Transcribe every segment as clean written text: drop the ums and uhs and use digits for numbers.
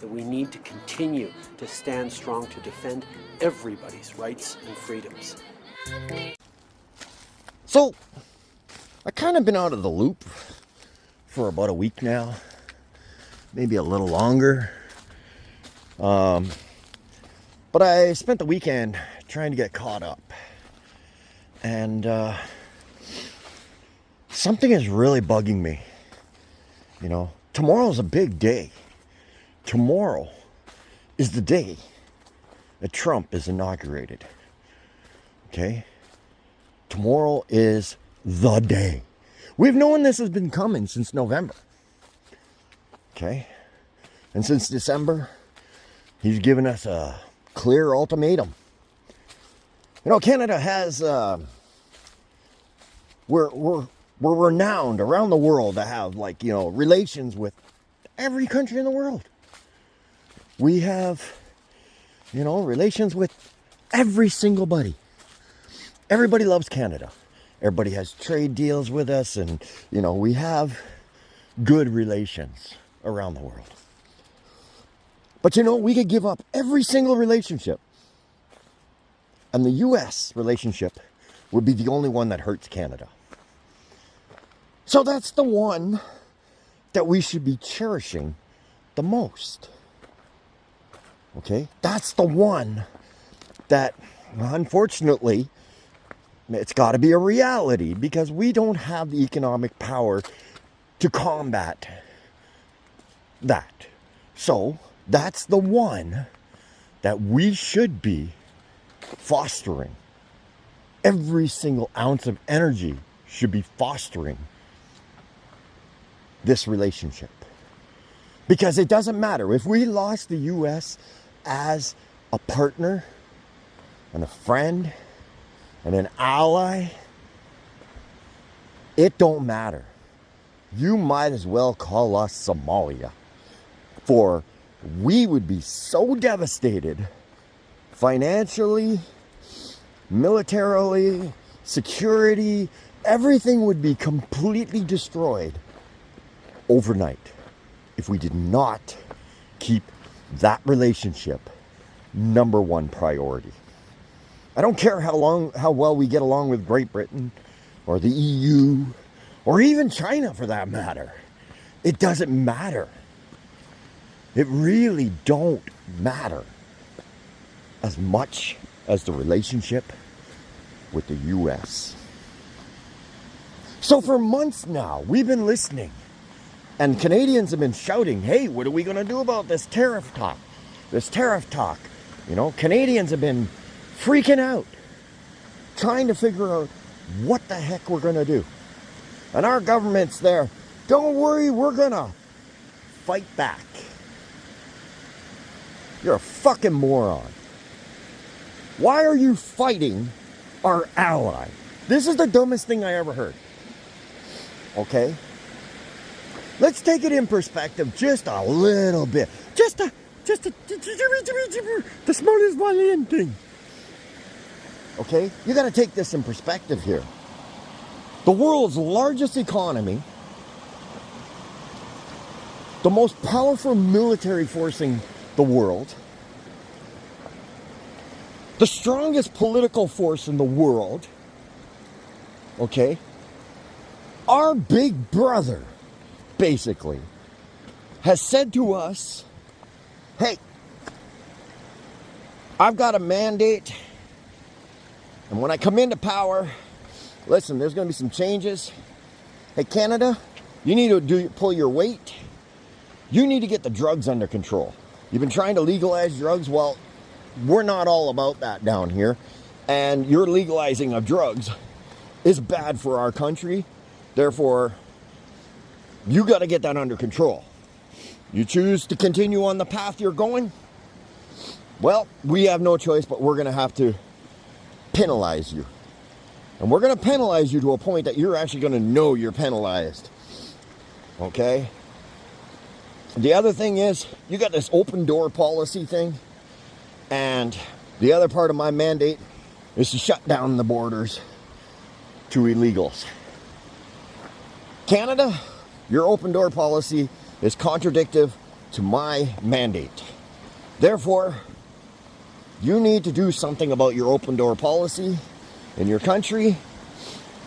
that we need to continue to stand strong to defend everybody's rights and freedoms. So, I've kind of been out of the loop for about a week now, maybe a little longer. But I spent the weekend trying to get caught up. And something is really bugging me. You know, tomorrow's a big day. Tomorrow is the day that Trump is inaugurated. Okay? Tomorrow is the day. We've known this has been coming since November. Okay? And since December, he's given us a clear ultimatum. You know, Canada has, we're renowned around the world to have, like, you know, relations with every country in the world. We have, you know, relations with every single buddy. Everybody loves Canada. Everybody has trade deals with us, and, you know, we have good relations around the world. But, you know, we could give up every single relationship, and the U.S. relationship would be the only one that hurts Canada. So that's the one that we should be cherishing the most. Okay? That's the one that, unfortunately, it's got to be a reality, because we don't have the economic power to combat that. So that's the one that we should be fostering. Every single ounce of energy should be fostering this relationship. Because it doesn't matter. If we lost the U.S. as a partner and a friend and an ally, it don't matter. You might as well call us Somalia. For we would be so devastated financially, militarily, security, everything would be completely destroyed overnight if we did not keep that relationship number one priority. I don't care how well we get along with Great Britain or the EU or even China for that matter. It doesn't matter. It really don't matter as much as the relationship with the U.S. So for months now, we've been listening, and Canadians have been shouting, hey, what are we going to do about this tariff talk? This tariff talk. You know, Canadians have been freaking out, trying to figure out what the heck we're going to do. And our government's there, don't worry, we're going to fight back. You're a fucking moron. Why are you fighting our ally? This is the dumbest thing I ever heard. Okay? Let's take it in perspective just a little bit. Just the smallest violin thing. Okay? You got to take this in perspective here. The world's largest economy, the most powerful military force in the world, the strongest political force in the world, okay? Our big brother, basically, has said to us, hey, I've got a mandate, and when I come into power, listen, there's going to be some changes. Hey, Canada, you need to pull your weight. You need to get the drugs under control. You've been trying to legalize drugs. Well, we're not all about that down here. And your legalizing of drugs is bad for our country. Therefore, you got to get that under control. You choose to continue on the path you're going? Well, we have no choice, but we're going to have to penalize you. And we're going to penalize you to a point that you're actually going to know you're penalized. Okay? The other thing is, you got this open door policy thing. And the other part of my mandate is to shut down the borders to illegals. Canada, your open door policy is contradictive to my mandate. Therefore, you need to do something about your open door policy in your country,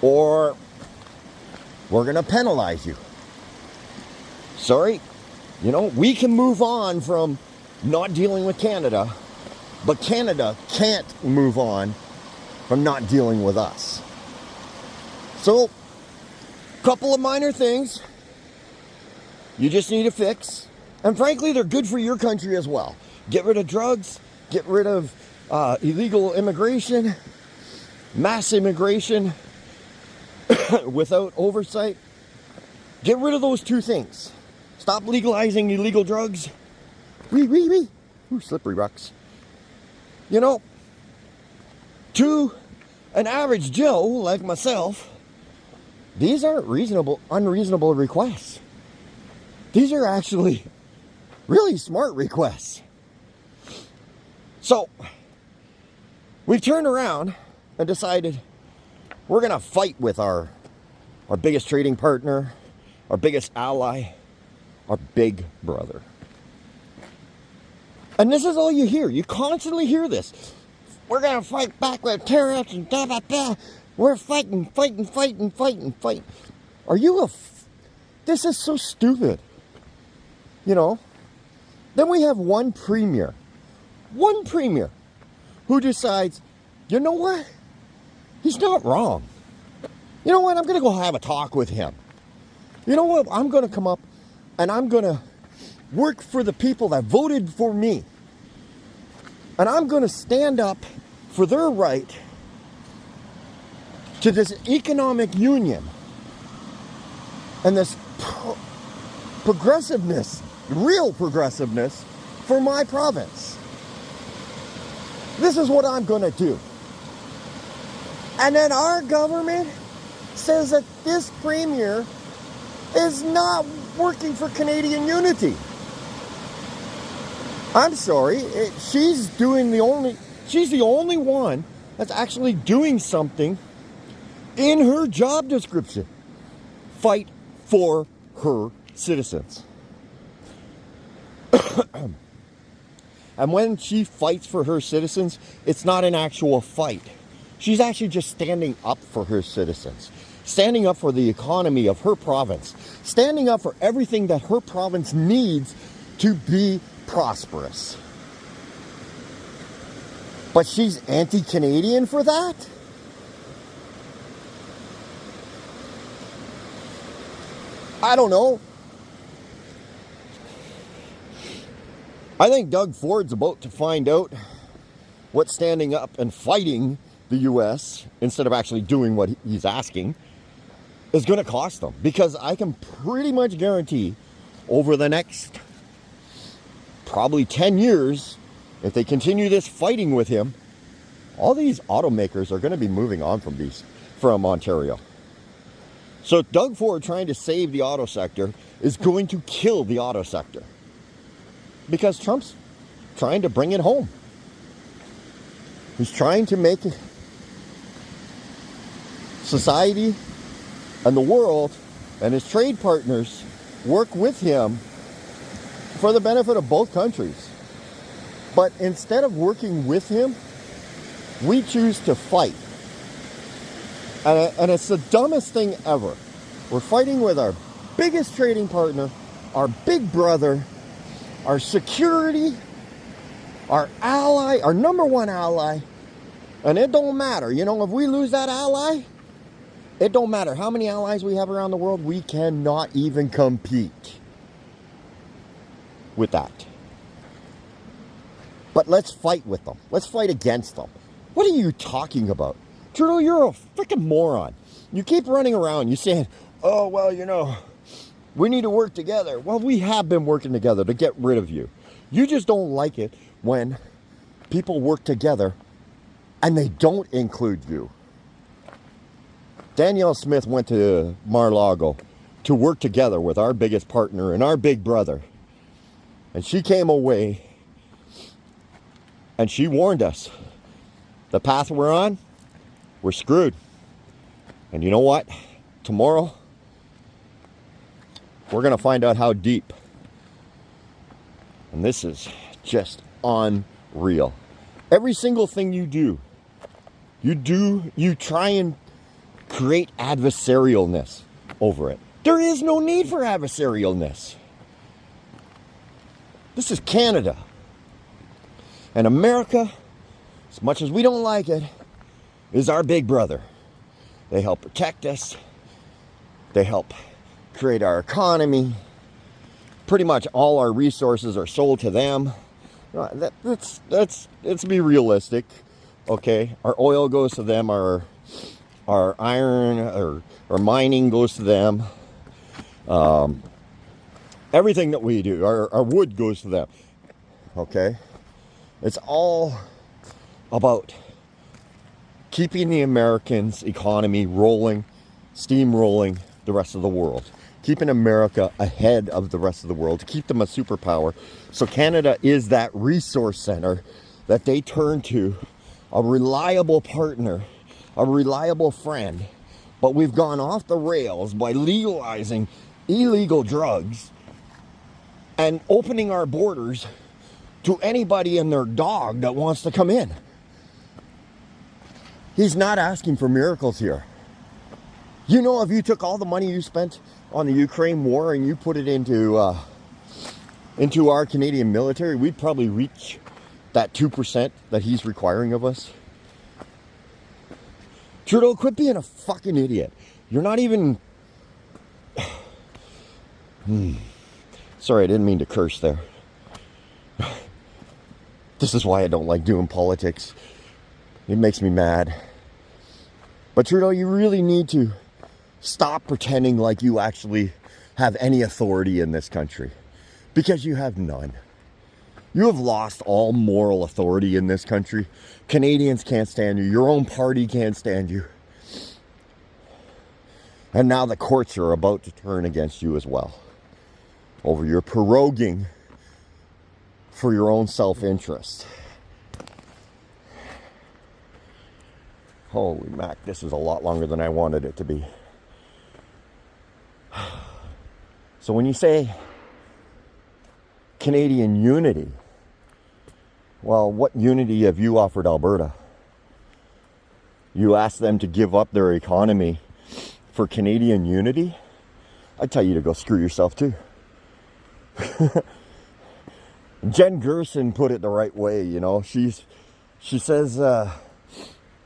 or we're going to penalize you. Sorry, we can move on from not dealing with Canada, but Canada can't move on from not dealing with us. So, couple of minor things you just need to fix. And frankly, they're good for your country as well. Get rid of drugs, get rid of illegal immigration, mass immigration without oversight. Get rid of those two things. Stop legalizing illegal drugs. Ooh, slippery rocks. To an average Joe like myself, these aren't unreasonable requests. These are actually really smart requests. So, we've turned around and decided we're going to fight with our biggest trading partner, our biggest ally, our big brother. And this is all you hear. You constantly hear this. We're going to fight back with tariffs and da da da. We're fighting. Are you this is so stupid. Then we have one premier who decides, you know what? He's not wrong. You know what? I'm going to go have a talk with him. You know what? I'm going to come up and I'm going to work for the people that voted for me. And I'm going to stand up for their right to this economic union and this progressiveness, real progressiveness for my province. This is what I'm going to do. And then our government says that this premier is not working for Canadian unity. I'm sorry, she's the only one that's actually doing something in her job description. Fight for her citizens. And when she fights for her citizens, it's not an actual fight. She's actually just standing up for her citizens. Standing up for the economy of her province. Standing up for everything that her province needs to be prosperous. But she's anti-Canadian for that? I don't know. I think Doug Ford's about to find out what standing up and fighting the U.S. instead of actually doing what he's asking is going to cost them. Because I can pretty much guarantee over the next probably 10 years, if they continue this fighting with him, all these automakers are going to be moving on from Ontario. So Doug Ford trying to save the auto sector is going to kill the auto sector. Because Trump's trying to bring it home. He's trying to make society and the world and his trade partners work with him for the benefit of both countries. But instead of working with him, we choose to fight. And it's the dumbest thing ever. We're fighting with our biggest trading partner, our big brother, our security, our ally, our number one ally. And it don't matter. If we lose that ally, it don't matter how many allies we have around the world, we cannot even compete with that. But let's fight with them. Let's fight against them. What are you talking about? Trudeau, you're a freaking moron. You keep running around. You saying, oh, well, we need to work together. Well, we have been working together to get rid of you. You just don't like it when people work together and they don't include you. Danielle Smith went to Mar-a-Lago to work together with our biggest partner and our big brother. And she came away and she warned us. The path we're on, we're screwed. And you know what? Tomorrow, we're going to find out how deep And this is just unreal. Every single thing you do, you try and create adversarialness over it. There is no need for adversarialness. This is Canada. And America, as much as we don't like it, is our big brother. They help protect us. They help create our economy. Pretty much all our resources are sold to them. Let's be realistic, okay? Our oil goes to them. Our iron or mining goes to them. Everything that we do, our wood goes to them, okay? It's all about keeping the Americans' economy rolling, steamrolling the rest of the world. Keeping America ahead of the rest of the world, to keep them a superpower. So Canada is that resource center that they turn to, a reliable partner, a reliable friend. But we've gone off the rails by legalizing illegal drugs and opening our borders to anybody and their dog that wants to come in. He's not asking for miracles here. You know, if you took all the money you spent on the Ukraine war and you put it into our Canadian military, we'd probably reach that 2% that he's requiring of us. Trudeau, quit being a fucking idiot. You're not even... Sorry, I didn't mean to curse there. This is why I don't like doing politics. It makes me mad. But Trudeau, you really need to stop pretending like you actually have any authority in this country. Because you have none. You have lost all moral authority in this country. Canadians can't stand you. Your own party can't stand you. And now the courts are about to turn against you as well. Over your proroguing for your own self-interest. Holy mac, this is a lot longer than I wanted it to be. So when you say Canadian unity, well, what unity have you offered Alberta? You asked them to give up their economy for Canadian unity? I'd tell you to go screw yourself too. Jen Gerson put it the right way, you know. She says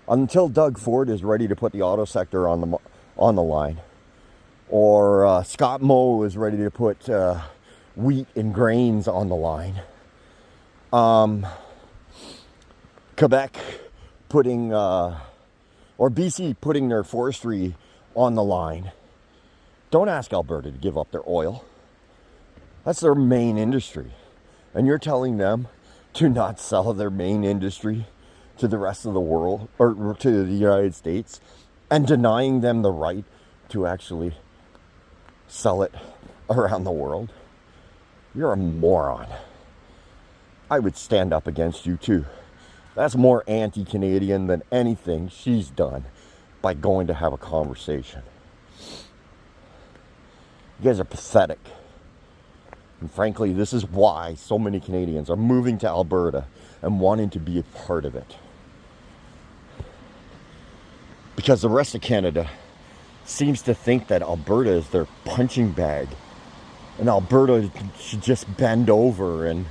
until Doug Ford is ready to put the auto sector on the line, or Scott Moe is ready to put wheat and grains on the line, Quebec putting or BC putting their forestry on the line. Don't ask Alberta to give up their oil. That's their main industry. And you're telling them to not sell their main industry to the rest of the world, or to the United States, and denying them the right to actually sell it around the world. You're a moron. I would stand up against you too. That's more anti-Canadian than anything she's done by going to have a conversation. You guys are pathetic. And frankly, this is why so many Canadians are moving to Alberta and wanting to be a part of it. Because the rest of Canada seems to think that Alberta is their punching bag. And Alberta should just bend over and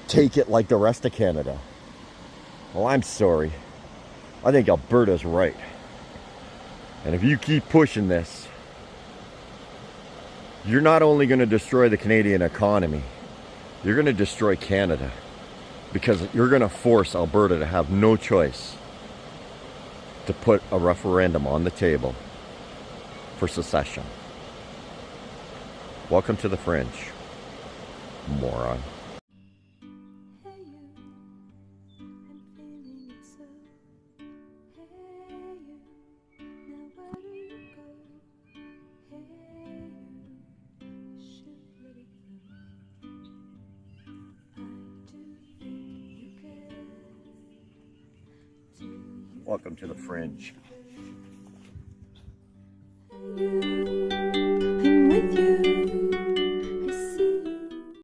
take it like the rest of Canada. Well, I'm sorry. I think Alberta's right. And if you keep pushing this, you're not only going to destroy the Canadian economy, you're going to destroy Canada. Because you're going to force Alberta to have no choice to put a referendum on the table for secession. Welcome to the Fringe, moron. Welcome to the Fringe.